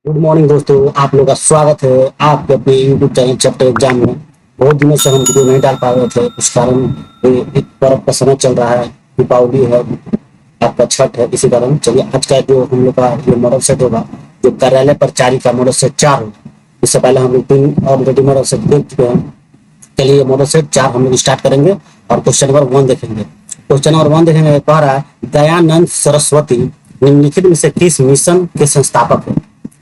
Good morning दोस्तों, आप लोग का स्वागत है आपके अपने यूट्यूब चैनल चैप्टर एग्जाम में। बहुत दिनों से हम वीडियो नहीं डाल पा रहे थे, उस कारण एक पर्व का समय चल रहा है, दीपावली है, आपका छठ है। इसी कारण चलिए आज का जो हम लोग का ये मॉडल सेट होगा, जो कार्यालय परिचारी का मॉडल सेट 4 होगा। इससे पहले हम लोग 3 ऑलरेडी मॉडल सेट देख चुके हैं। चलिए मॉडल सेट 4 हम लोग स्टार्ट करेंगे और क्वेश्चन नंबर 1 देखेंगे। क्वेश्चन नंबर 1 देखेंगे, कह रहा है दयानंद सरस्वती निम्नलिखित में से किस मिशन के संस्थापक है?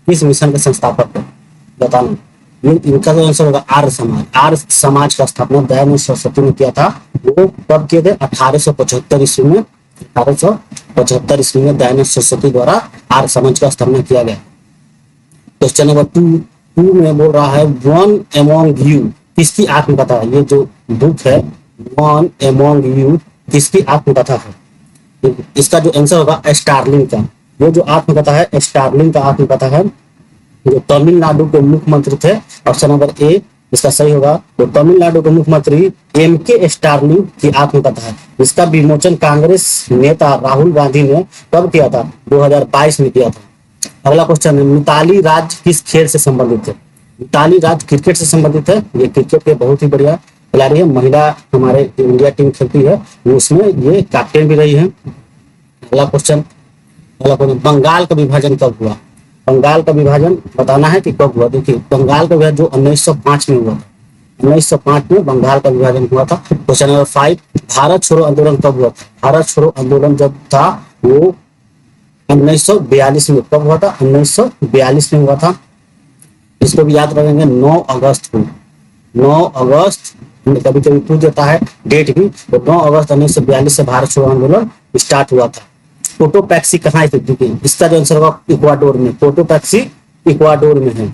किस मिशन के संस्थापक है बताना। ये इनका जो आंसर होगा आर्य समाज। आर्य समाज का स्थापना दयानंद सरस्वती ने किया था। वो कब किए थे? 1875 ईस्वी में। 1875 ईस्वी में दयानंद सरस्वती द्वारा आर्य समाज का स्थापना किया गया। क्वेश्चन नंबर 2 में बोल रहा है वन एमोंग यू किसकी आत्मकथा है? ये जो बुक है वन एमोंग यू किसकी आत्मकथा है? इसका जो आंसर होगा स्टार्लिंग का। ये जो आत्मकथा है स्टार्लिंग का आत्मकथा है, जो तमिलनाडु के मुख्यमंत्री थे। ऑप्शन नंबर ए इसका सही होगा। तो तमिलनाडु के मुख्यमंत्री के स्टार्लिंग की आत्मकथा है। इसका विमोचन कांग्रेस नेता राहुल गांधी ने कब किया था? 2022 में किया था। अगला क्वेश्चन है मिताली राज किस खेल से संबंधित है? मिताली राज क्रिकेट से संबंधित है। ये क्रिकेट के बहुत ही बढ़िया खिलाड़ी है। महिला हमारे इंडिया टीम खेलती है, उसमें ये कैप्टन भी रही है। अगला क्वेश्चन बंगाल का विभाजन कब हुआ? बंगाल का विभाजन बताना है कि कब हुआ। देखिए बंगाल का विभाजन जो 1905 में हुआ था। 1905 में बंगाल का विभाजन हुआ था। क्वेश्चन नंबर 5 भारत छोड़ो आंदोलन कब हुआ था? भारत छोड़ो आंदोलन जब था वो 1942 में। कब हुआ था? 1942 में हुआ था। इसको भी याद रखेंगे 9 अगस्त को। 9 अगस्त कभी कभी पूछ देता है डेट भी। तो 9 अगस्त 1942 से भारत छोड़ो आंदोलन स्टार्ट हुआ था। कोटोपैक्सी कहाँ स्थित है? इसका जो आंसर होगा इक्वाडोर में। कोटोपैक्सी इक्वाडोर में है।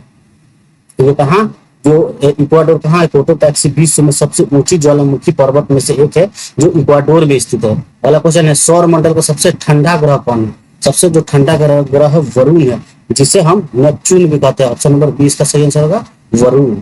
तो ये कहाँ जो इक्वाडोर कहाँ है? कोटोपैक्सी विश्व में सबसे ऊंची ज्वालामुखी पर्वत में से एक है जो इक्वाडोर में स्थित है। अगला क्वेश्चन है सौर मंडल का सबसे ठंडा ग्रह कौन है? सबसे जो ठंडा ग्रह है वरुण है, जिसे हम नेपच्यून भी कहते हैं। ऑप्शन नंबर 20 का सही आंसर होगा वरुण।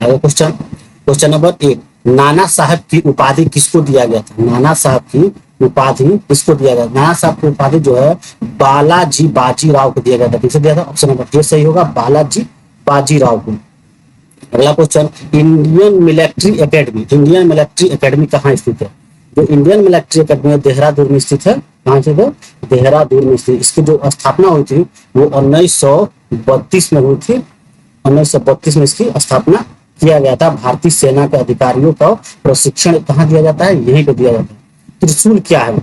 अगला क्वेश्चन क्वेश्चन नंबर 1 नाना साहब की उपाधि किसको दिया गया था? नाना साहब की उपाधि किसको दिया गया? नाना साहब की उपाधि जो है बालाजी बाजीराव को दिया गया था। किसे दिया था? ऑप्शन नंबर ए सही होगा बालाजी बाजीराव को। अगला question Indian military academy. Indian military academy कहाँ स्थित है? जो इंडियन मिलिट्री एकेडमी है देहरादून में स्थित है। कहाँ स्थित है? देहरादून में स्थित। इसकी जो स्थापना हुई थी वो 1932 में हुई थी। 1932 में इसकी स्थापना किया गया था। भारतीय सेना के अधिकारियों को प्रशिक्षण कहाँ दिया जाता है? यहीं पे दिया जाता है। त्रिशूल क्या है?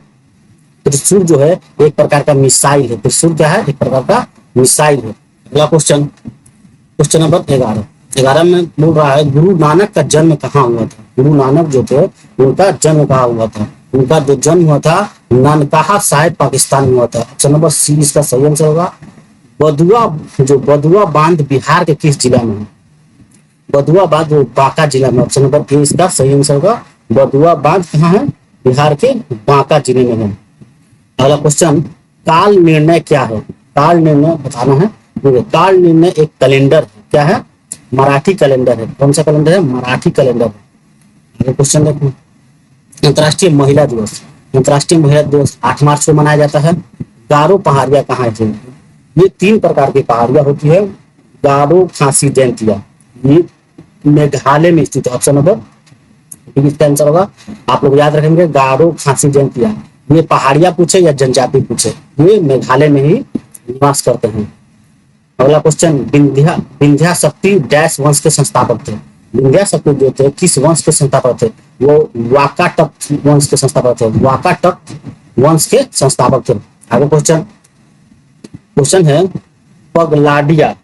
त्रिशूल जो है एक प्रकार का मिसाइल है। त्रिशूल क्या है? एक प्रकार का मिसाइल है। अगला क्वेश्चन क्वेश्चन नंबर 11 में बोल रहा है गुरु नानक का जन्म कहाँ हुआ था? गुरु नानक जो थे उनका जन्म कहाँ हुआ था? उनका जो जन्म हुआ था नानकाहा साहिब पाकिस्तान में हुआ था। ऑप्शन नंबर सी इसका सही आंसर होगा। बदुआ बांध बिहार के किस जिला में है? बदुआ बांध जो बांका जिला में। ऑप्शन नंबर ए इसका सही आंसर होगा। बदुआ बांध कहाँ है? बिहार के बांका जिले में है। अगला क्वेश्चन काल निर्णय क्या है? काल निर्णय बताना है। काल निर्णय एक कैलेंडर है। क्या है? मराठी कैलेंडर है। कौन सा कैलेंडर है? मराठी कैलेंडर है। अगला क्वेश्चन देखो अंतर्राष्ट्रीय महिला दिवस। अंतर्राष्ट्रीय महिला दिवस 8 मार्च को मनाया जाता है। गारो पहाड़ियां कहाँ है? ये 3 प्रकार की पहाड़ियां होती है। गारो खासी जयंतिया ये मेघालय में स्थित है। ऑप्शन नंबर इसका आंसर होगा। आप लोग याद रखेंगे गारो खासी जयंतिया। ये पहाड़ियां पूछे या जनजाति पूछे, ये मेघालय में ही निवास करते हैं। अगला क्वेश्चन विंध्या शक्ति डैश वंश के संस्थापक थे। विंध्या शक्ति जो थे किस वंश के संस्थापक थे? वो वाकाटक वंश के संस्थापक थे। वाकाटक वंश के संस्थापक थे। आगे क्वेश्चन है पगलाडिया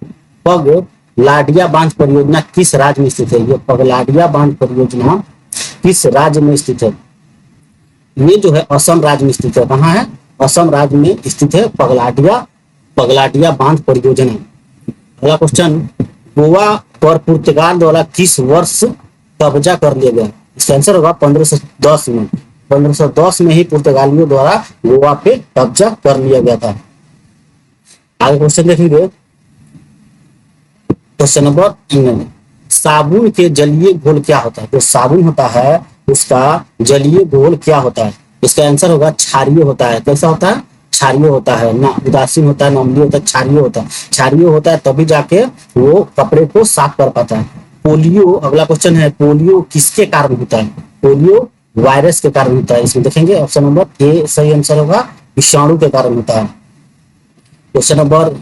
बांध परियोजना किस राज्य में स्थित है? ये पगलाडिया बांध परियोजना किस राज्य में स्थित है? ये जो है असम राज्य में स्थित है। कहाँ है? असम राज्य में स्थित है पगलाडिया बांध परियोजना। अगला क्वेश्चन गोवा पर पुर्तगाल द्वारा किस वर्ष कब्जा कर लिया गया? इसका आंसर होगा 1510 में। 1510 में ही पुर्तगालियों द्वारा गोवा पे कब्जा कर लिया गया था। आगे क्वेश्चन देखेंगे क्वेश्चन नंबर साबुन के जलीय घोल क्या होता है? जो साबुन होता है उसका जलीय घोल क्या होता है? इसका आंसर होगा क्षारीय होता है। कैसा होता है? क्षारीय होता है, ना उदासीन होता है, ना अम्लीय होता है, क्षारीय होता है। क्षारीय होता है तभी जाके वो कपड़े को साफ कर पाता है। पोलियो, अगला क्वेश्चन है, पोलियो किसके कारण होता है? पोलियो वायरस के कारण होता है। इसमें देखेंगे ऑप्शन नंबर ए सही आंसर होगा, विषाणु के कारण होता है। क्वेश्चन नंबर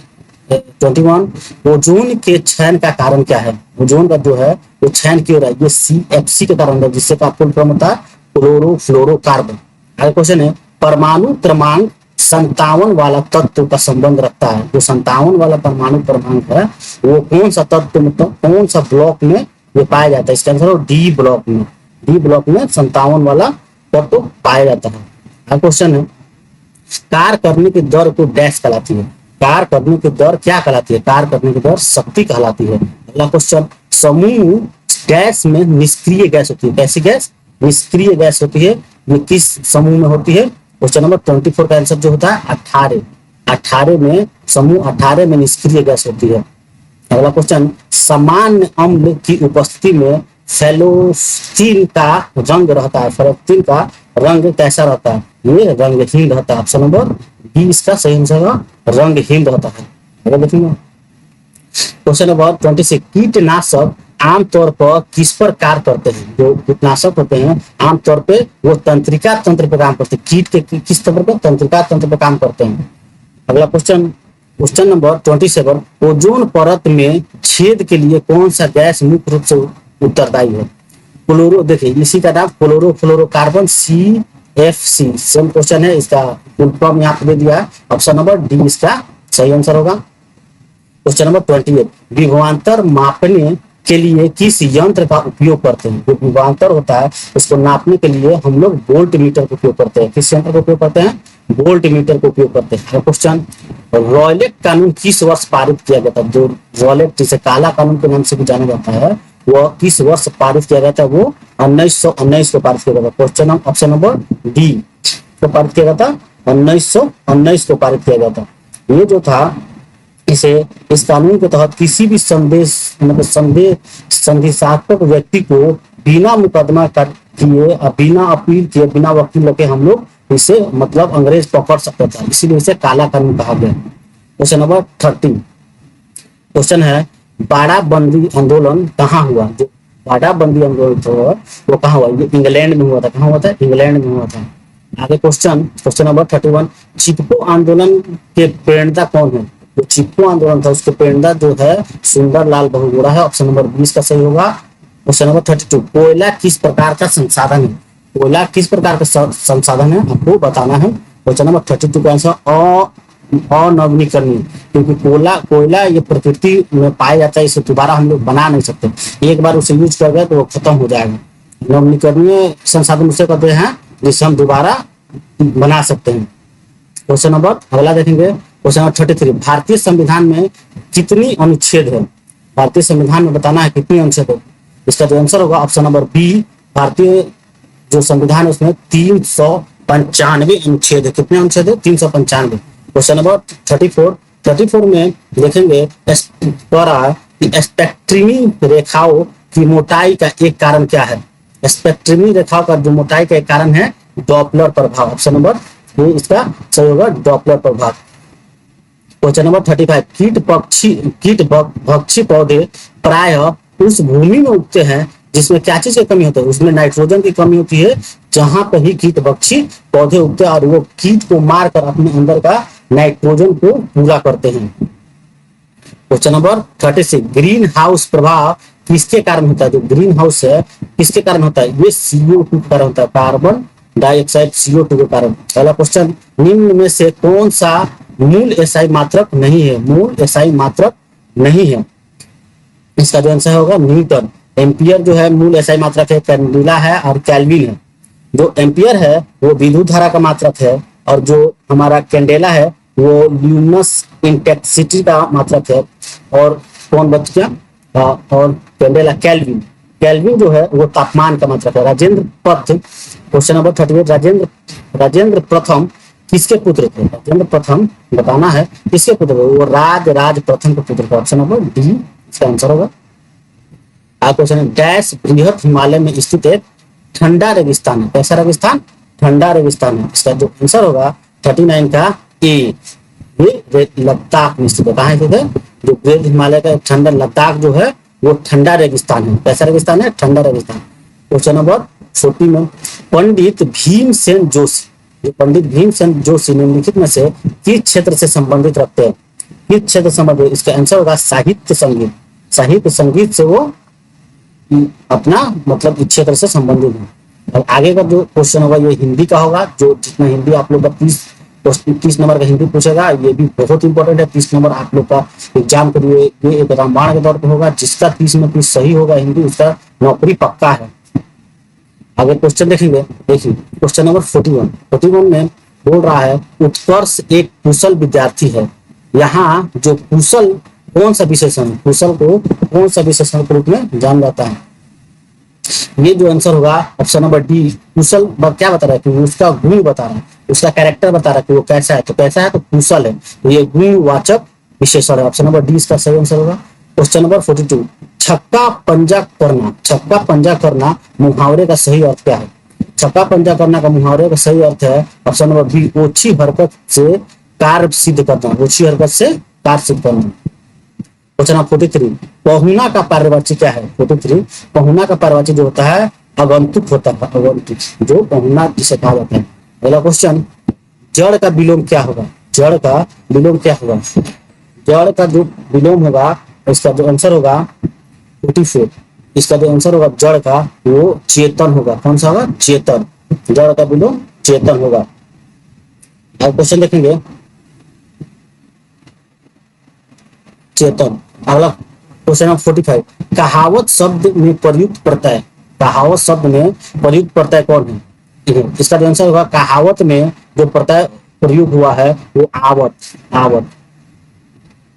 21, ओजोन के क्षरण का कारण क्या है? ओजोन का जो है वो क्षरण क्यों रहा है? ये CFC के कारण है, जिससे का फुल फॉर्म होता है क्लोरोफ्लोरोकार्बन। अगला क्वेश्चन है, परमाणु क्रमांक 57 वाला तत्व का संबंध रखता है। जो 57 वाला परमाणु क्रमांक है वो कौन सा तत्व, मतलब कौन सा ब्लॉक में ये पाया जाता है? इसका आंसर हो डी ब्लॉक में। डी ब्लॉक में 57 वाला तत्व पाया जाता है। अगला क्वेश्चन है, कार्य करने की दर को डैश कहलाती है? कार्य करने की दर क्या कहलाती है? कार्य करने की दर शक्ति कहलाती है। अगला क्वेश्चन, समूह गैस में निष्क्रिय गैस होती है। कैसी गैस? निष्क्रिय गैस होती है। ये किस समूह में होती है? क्वेश्चन नंबर 24 का आंसर जो होता है 18। 18 में, समूह 18 में निष्क्रिय गैस होती है। अगला क्वेश्चन, सामान्य अम्ल की उपस्थिति में फेलोस्टीन का रंग रहता है। फेलोस्टीन का रंग कैसा रहता है? ये रंगहीन रहता है। ऑप्शन नंबर बी इसका सही आंसर है, रंगहीन रहता है। अगर देखेंगे क्वेश्चन नंबर 26, कीटनाशक आमतौर पर किस पर कार्य करते हैं? जो कीटनाशक होते हैं आमतौर पे वो तंत्रिका तंत्र पर काम करते हैं। कीट के किस तंत्र पर? तंत्रिका तंत्र पर काम करते हैं। अगला क्वेश्चन, क्वेश्चन नंबर 27, ओजोन परत में छेद के लिए कौन सा गैस मुख्य रूप से उत्तरदायी है? क्लोरो, देखिए इसी का नाम क्लोरोफ्लोरोकार्बन, CFC। सेम क्वेश्चन है, इसका फुल फॉर्म यहाँ पे दे दिया है। ऑप्शन नंबर डी इसका सही आंसर होगा। क्वेश्चन नंबर 28, विभवांतर मापने के लिए किस यंत्र का उपयोग करते हैं? जो विभवांतर होता है उसको नापने के लिए हम लोग वोल्ट मीटर का उपयोग करते हैं। किस यंत्र का उपयोग करते हैं? वोल्ट मीटर का उपयोग करते हैं। क्वेश्चन, रॉयलेट कानून किस वर्ष पारित किया गया था? जो रॉयलेट, जिसे काला कानून के नाम से भी जाना जाता है, वह किस वर्ष पारित किया गया था? वो 1919 को पारित किया गया था। क्वेश्चन ऑप्शन नंबर डी को पारित किया गया था, 1919 को पारित किया गया था। ये जो था, इसे, इस कानून के तहत किसी भी संदेश, मतलब संदेशात्मक व्यक्ति को बिना मुकदमा किए और बिना अपील किए, बिना वकील के हम लोग इसे, मतलब अंग्रेज पकड़ सकता था, इसीलिए इसे काला कानून कहा गया। क्वेश्चन नंबर 30, क्वेश्चन है, बाड़ाबंदी आंदोलन कहाँ हुआ? जो बाड़ाबंदी आंदोलन था वो कहाँ हुआ? ये इंग्लैंड में हुआ था। कहाँ हुआ था? इंग्लैंड में हुआ था। आगे क्वेश्चन, क्वेश्चन नंबर 31, चिपको आंदोलन के प्रेरणा कौन है? जो चिपको आंदोलन था उसके प्रेरणा जो है सुंदरलाल बहुगुणा है। ऑप्शन नंबर 20 का सही होगा। क्वेश्चन नंबर 32, कोयला किस प्रकार का संसाधन है? कोयला किस प्रकार का संसाधन है आपको बताना है। क्वेश्चन नंबर 32 का आंसर अनवीनीकरणीय, क्योंकि कोयला ये प्रकृति में पाया जाता है, इसे दोबारा हम लोग बना नहीं सकते। एक बार उसे यूज कर गए तो वो खत्म हो जाएगा। नवीनीकरणीय संसाधन उसे कहते हैं जिसे हम दोबारा बना सकते हैं। क्वेश्चन नंबर अगला देखेंगे, क्वेश्चन नंबर 33, भारतीय संविधान में कितनी अनुच्छेद है? भारतीय संविधान में बताना है कितनी अनुच्छेद है। इसका जो आंसर होगा ऑप्शन नंबर बी, भारतीय जो संविधान है उसमें 395 अनुच्छेद है। कितने अनुच्छेद है? 395। क्वेश्चन नंबर 34 में देखेंगे, स्पेक्ट्रमी रेखाओं की मोटाई का एक कारण क्या है? स्पेक्ट्रमी रेखाओं का जो मोटाई का एक कारण है डॉपलर प्रभाव। ऑप्शन नंबर ये इसका सही होगा, डॉपलर प्रभाव। क्वेश्चन नंबर 35, कीट भक्षी पौधे प्रायः उस भूमि में उगते हैं जिसमें क्या चीज की कमी होती है? उसमें नाइट्रोजन की कमी होती है, जहां पर ही कीट भक्षी पौधे उगते हैं और वो कीट को मारकर अपने अंदर का नाइट्रोजन को पूरा करते हैं। क्वेश्चन नंबर 36, ग्रीन हाउस प्रभाव किसके कारण होता है? जो ग्रीन हाउस है किसके कारण होता है? ये CO2 के कारण होता है, कार्बन डाइऑक्साइड, CO2 के कारण। पहला क्वेश्चन, निम्न में से कौन सा मूल एसआई मात्रक नहीं है? मूल एसआई मात्रक नहीं है। इसका जो आंसर होगा न्यूटन। एम्पियर जो है मूल एसआई मात्रक है, कैंडिला है और केल्विन है। जो एम्पियर है वो विद्युत धारा का मात्रक है और जो हमारा कैंडेला है वो ल्यूमिनस इंटेंसिटी का मात्रक है। और कौन बच गया? और कैंडेला केल्विन जो है वो तापमान का मात्रक है। राजेंद्र प्रथम, क्वेश्चन नंबर 38, राजेंद्र प्रथम किसके पुत्र थे? राजेंद्र प्रथम बताना है किसके पुत्र थे? वो राज प्रथम के पुत्र थे। ऑप्शन नंबर डी इसका आंसर होगा। क्वेश्चन है, डैश बृहत हिमालय में स्थित एक ठंडा रेगिस्तान है। कैसा रेगिस्तान? ठंडा रेगिस्तान है। इसका जो आंसर होगा 39 का ए, ये लद्दाख में स्थित है। कहाँ स्थित है? जो ग्रेट हिमालय का ठंडा लद्दाख जो है वो ठंडा रेगिस्तान है। कैसा रेगिस्तान है? ठंडा रेगिस्तान। क्वेश्चन नंबर 40 में पंडित भीमसेन जोशी, जो पंडित भीमसेन जोशी निम्नलिखित में से किस क्षेत्र से संबंधित रखते हैं? किस क्षेत्र से संबंधित? इसका आंसर होगा साहित्य संगीत। साहित्य संगीत से वो अपना मतलब इस क्षेत्र से संबंधित है। अब आगे का जो क्वेश्चन होगा ये हिंदी का होगा। जो जितना हिंदी आप लोग का 30 नंबर का हिंदी पूछेगा, ये भी बहुत इंपॉर्टेंट है। 30 नंबर आप लोग का एग्जाम के लिए ये एक रामबाण के तौर पर होगा। जिसका 30 में 30 सही होगा हिंदी, उसका नौकरी पक्का है। आगे क्वेश्चन देखेंगे। देखिए क्वेश्चन नंबर 41 में बोल रहा है उत्कर्ष एक कुशल विद्यार्थी है। यहाँ जो कुशल कौन सा विशेषण, कुशल को कौन सा विशेषण के रूप में जाना जाता है? ये जो आंसर होगा ऑप्शन नंबर डी। कुशल क्या बता रहा है? कि उसका गुण बता रहा है, उसका कैरेक्टर बता रहा है कि वो कैसा है। तो कैसा है? तो कुशल है। तो ये गुणवाचक विशेषण है। ऑप्शन नंबर डी इसका सही आंसर होगा। क्वेश्चन नंबर 42 छक्का पंजा करना, छक्का पंजा करना मुहावरे का सही अर्थ क्या है? छक्का पंजा करना का मुहावरे का सही अर्थ है ऑप्शन नंबर बी ओछी हरकत से कार्य सिद्ध करना। ओछी हरकत से कार्य सिद्ध करना। क्वेश्चन नंबर 43 पहुना का पर्यायवाची क्या है? 43 पहुना का पर्यायवाची जो होता है आगंतुक होता है। आगंतुक जो पहुना जिसे कहा जाता है। अगला क्वेश्चन जड़ का विलोम क्या होगा? जड़ का विलोम क्या होगा? जड़ का जो विलोम होगा इसका जो आंसर होगा 44, इसका जो आंसर होगा जड़ का वो चेतन होगा। कौन सा होगा? चेतन। जड़ का विलोम चेतन होगा। अब क्वेश्चन देखेंगे चेतन। अगला क्वेश्चन नंबर 45 कहावत शब्द में प्रयुक्त प्रत्यय, कहावत शब्द में प्रयुक्त प्रत्यय कौन है? इसका जो आंसर होगा कहावत में जो प्रत्यय प्रयुक्त हुआ है वो आवत। आवत।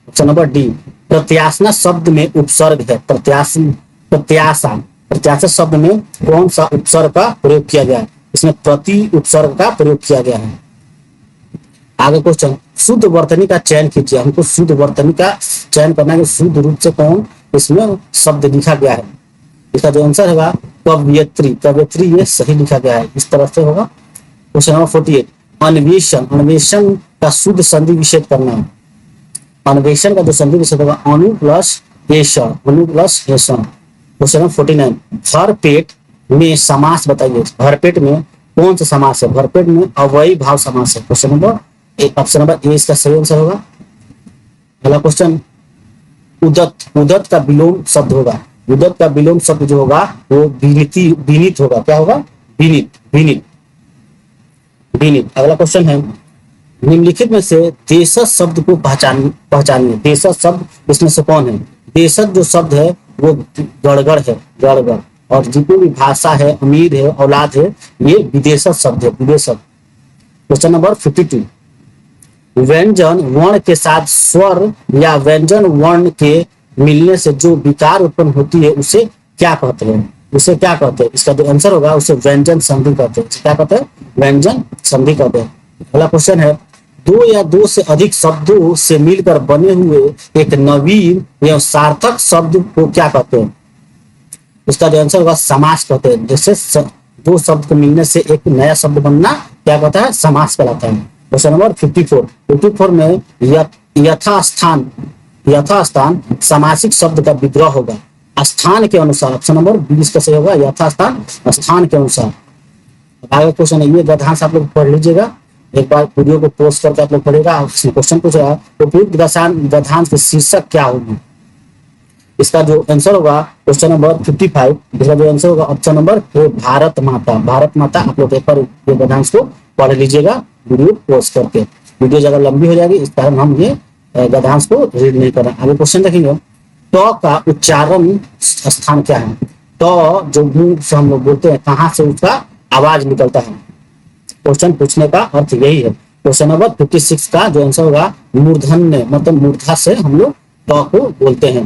Option number D. प्रत्याशा शब्द में उपसर्ग है। प्रत्याशा प्रत्याशा शब्द में कौन सा उपसर्ग का प्रयोग किया गया है? इसमें प्रति उपसर्ग का प्रयोग किया गया है। आगे क्वेश्चन शुद्ध वर्तनी का चयन कीजिए। हमको शुद्ध वर्तनी का चयन करना है। शुद्ध रूप से कौन इसमें शब्द लिखा गया है? इसका जो आंसर होगा कवयित्री। कवयित्री ये सही लिखा गया है। इस तरह से होगा। क्वेश्चन नंबर 48 अन्वेषण, अन्वेषण का शुद्ध संधि विच्छेद करना है। अन्वेषण का जो संधि विच्छेद होगा अनु प्लस एषण, अनु प्लस एषण। क्वेश्चन नंबर 49 भरपेट में समास बताइए। भरपेट में कौन सा समास है? भरपेट में अव्ययी भाव समास है। Question number option number A इसका सही आंसर होगा। अगला क्वेश्चन उदत, उदत का विलोम शब्द होगा। उदत का विलोम शब्द जो होगा वो विनीति, विनीत होगा। क्या होगा? विनीत, विनीत, विनीत। अगला क्वेश्चन है निम्नलिखित में से देशज शब्द को पहचानिए। देशज शब्द इसमें से कौन है? देशज जो शब्द है वो गड़गड़ है, गड़गड़। और जितनी भी भाषा है, अमीर है, औलाद है, ये विदेशज शब्द है, विदेशज। क्वेश्चन नंबर 52 व्यंजन वर्ण के साथ स्वर या व्यंजन वर्ण के मिलने से जो विकार उत्पन्न होती है उसे क्या कहते हैं? उसे क्या कहते हैं? इसका जो आंसर होगा उसे व्यंजन संधि कहते हैं। क्या कहते हैं? व्यंजन संधि कहते हैं। अगला क्वेश्चन है दो या दो से अधिक शब्दों से मिलकर बने हुए एक नवीन या सार्थक शब्द को क्या कहते हैं? इसका जो आंसर होगा समास कहते हैं। जैसे दो शब्द को मिलने से एक नया शब्द बनना क्या कहता है? समास कहलाता है। क्वेश्चन नंबर 54 में यथास्थान, यथास्थान सामासिक शब्द का विग्रह होगा। स्थान के अनुसार। ऑप्शन नंबर 20 का सही होगा यथास्थान, स्थान के अनुसार। आगे क्वेश्चन है ये गद्यांश आप लोग पढ़ लीजिएगा। एक बार वीडियो को पोस्ट करके आप लोग पढ़ेगा। क्वेश्चन पूछ रहा है उपयुक्त गद्यांश के शीर्षक क्या होगी? इसका जो आंसर होगा क्वेश्चन नंबर 55, इसका जो आंसर होगा ऑप्शन नंबर ए भारत माता। भारत माता। आप लोग एक बार ये गद्यांश को पढ़ लीजिएगा वीडियो पोस्ट करके। वीडियो ज्यादा लंबी हो जाएगी इस कारण हम ये गद्यांश को रीड नहीं कर रहे। आगे क्वेश्चन देखेंगे ट का उच्चारण स्थान क्या है? ट जो मुंह से हम लोग बोलते हैं कहाँ से उसका आवाज निकलता है? क्वेश्चन पूछने का अर्थ यही है। क्वेश्चन नंबर 56 का जो आंसर होगा मूर्धन्य, मतलब मूर्धा से हम लोग ट को बोलते हैं।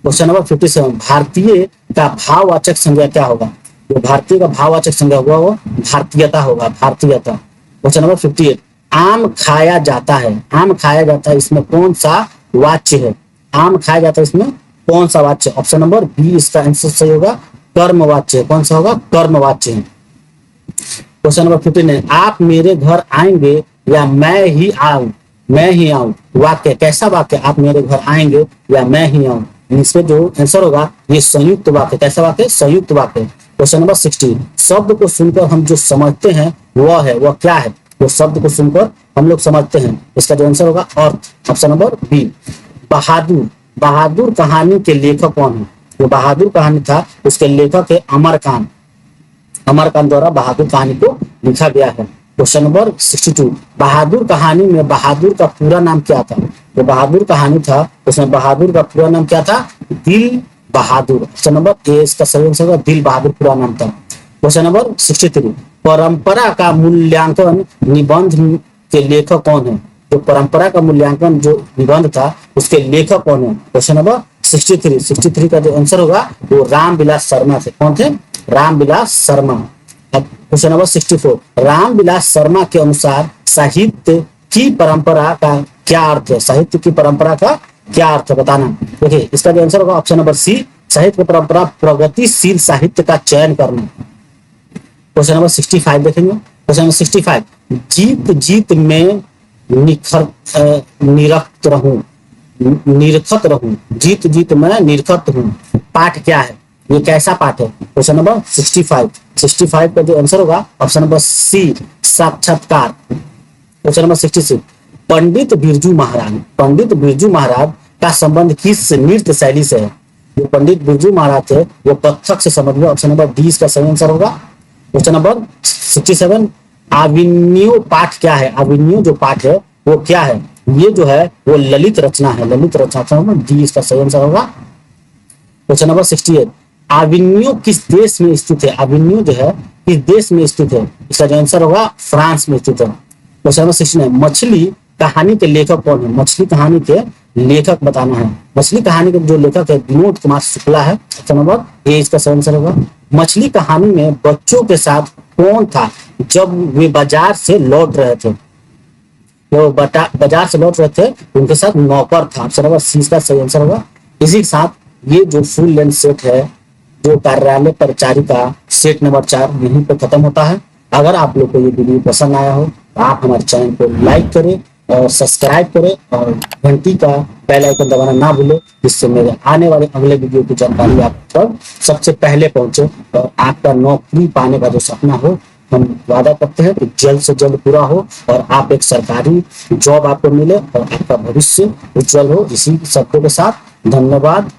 क्वेश्चन नंबर 57 भारतीय का भाववाचक संज्ञा क्या होगा? जो भारतीय का भाववाचक संज्ञा होगा वो भारतीयता होगा, भारतीयता। क्वेश्चन नंबर 58 आम खाया जाता है। आम खाया जाता है इसमें कौन सा वाच्य है? आम खाया जाता है इसमें कौन सा वाच्य? ऑप्शन नंबर बी इसका आंसर सही होगा कर्मवाच्य है। कौन सा होगा? कर्मवाच्य है। क्वेश्चन नंबर 59 आप मेरे घर आएंगे या मैं ही आऊं? मैं ही आऊं, वाक्य कैसा वाक्य, आप मेरे घर आएंगे या मैं ही आऊं, इसमें जो आंसर होगा ये संयुक्त वाक्य, कैसा वाक्य, संयुक्त वाक्य। क्वेश्चन नंबर 60, शब्द को सुनकर हम जो समझते हैं वह क्या है, वो शब्द को सुनकर हम लोग समझते हैं, इसका जो आंसर होगा अर्थ, ऑप्शन नंबर बी। बहादुर, बहादुर कहानी के लेखक कौन है, जो बहादुर कहानी था उसके लेखक है अमरकांत, अमरकांत द्वारा बहादुर कहानी को लिखा गया है। क्वेश्चन नंबर 62, बहादुर कहानी में बहादुर का पूरा नाम क्या था, जो बहादुर कहानी था उसमें बहादुर का पूरा नाम क्या था, दिल बहादुर, ऑप्शन नंबर ए इसका सही आंसर होगा, दिल बहादुर पूरा नाम था। क्वेश्चन नंबर 63, परंपरा का मूल्यांकन निबंध के लेखक कौन है, जो परंपरा का मूल्यांकन जो निबंध था उसके लेखक कौन है, क्वेश्चन नंबर 63 का जो आंसर होगा वो रामविलास शर्मा थे, कौन थे, रामविलास शर्मा। अब क्वेश्चन नंबर 64, रामविलास शर्मा के अनुसार साहित्य की परंपरा का क्या अर्थ है, साहित्य की परंपरा का क्या अर्थ है बताना। देखिए इसका जो आंसर होगा ऑप्शन नंबर सी, साहित्य की परंपरा प्रगतिशील साहित्य का चयन करना। क्वेश्चन नंबर 65 देखेंगे, क्वेश्चन नंबर 65, जीत जीत में निरखत रहूं, निरखत रहूं, जीत जीत में निरखत हूं, पाठ क्या है, ये कैसा पाठ है, क्वेश्चन नंबर 65 का जो आंसर होगा ऑप्शन नंबर सी, साक्षात्कार। क्वेश्चन नंबर 66, पंडित बिरजू महाराज, पंडित बिरजू महाराज का संबंध किस नृत्य शैली से है, जो पंडित बिरजू महाराज थे वो कथक से संबंध है, ऑप्शन नंबर डी इसका सही आंसर होगा। क्वेश्चन नंबर 67, आविन्यो पाठ क्या है, आविन्यो जो पाठ है वो क्या है, ये जो है वो ललित रचना है, ललित रचना, डी इसका सही आंसर होगा। क्वेश्चन नंबर 68, आविन्यो किस देश में स्थित है, आविन्यो जो है किस देश में स्थित है, इसका जो आंसर होगा फ्रांस में स्थित है। क्वेश्चन नंबर 69, मछली कहानी के लेखक कौन है, मछली कहानी के लेखक बताना है, मछली कहानी के जो लेखक है विनोद कुमार शुक्ला है, ऑप्शन नंबर ए इसका सही आंसर होगा। मछली कहानी में बच्चों के साथ कौन था जब वे बाजार से लौट रहे थे, वो बाजार से लौट रहे थे उनके साथ नौकर था, ऑप्शन नंबर सी इसका सही आंसर होगा। इसी के साथ ये जो फुल लेंथ सेट है जो कार्यालय परिचारिका सेट नंबर 4 यहीं पर खत्म होता है। अगर आप लोग को ये वीडियो पसंद आया हो तो आप हमारे चैनल को लाइक करें और सब्सक्राइब करें और घंटी का बेल आइकन दबाना ना भूलें, जिससे मेरे आने वाले अगले वीडियो की जानकारी आप तक सबसे पहले पहुंचे और आपका नौकरी पाने का जो सपना हो हम वादा करते हैं कि जल्द से जल्द पूरा हो और आप एक सरकारी जॉब आपको मिले और आपका भविष्य उज्जवल हो। इसी शब्दों के साथ धन्यवाद।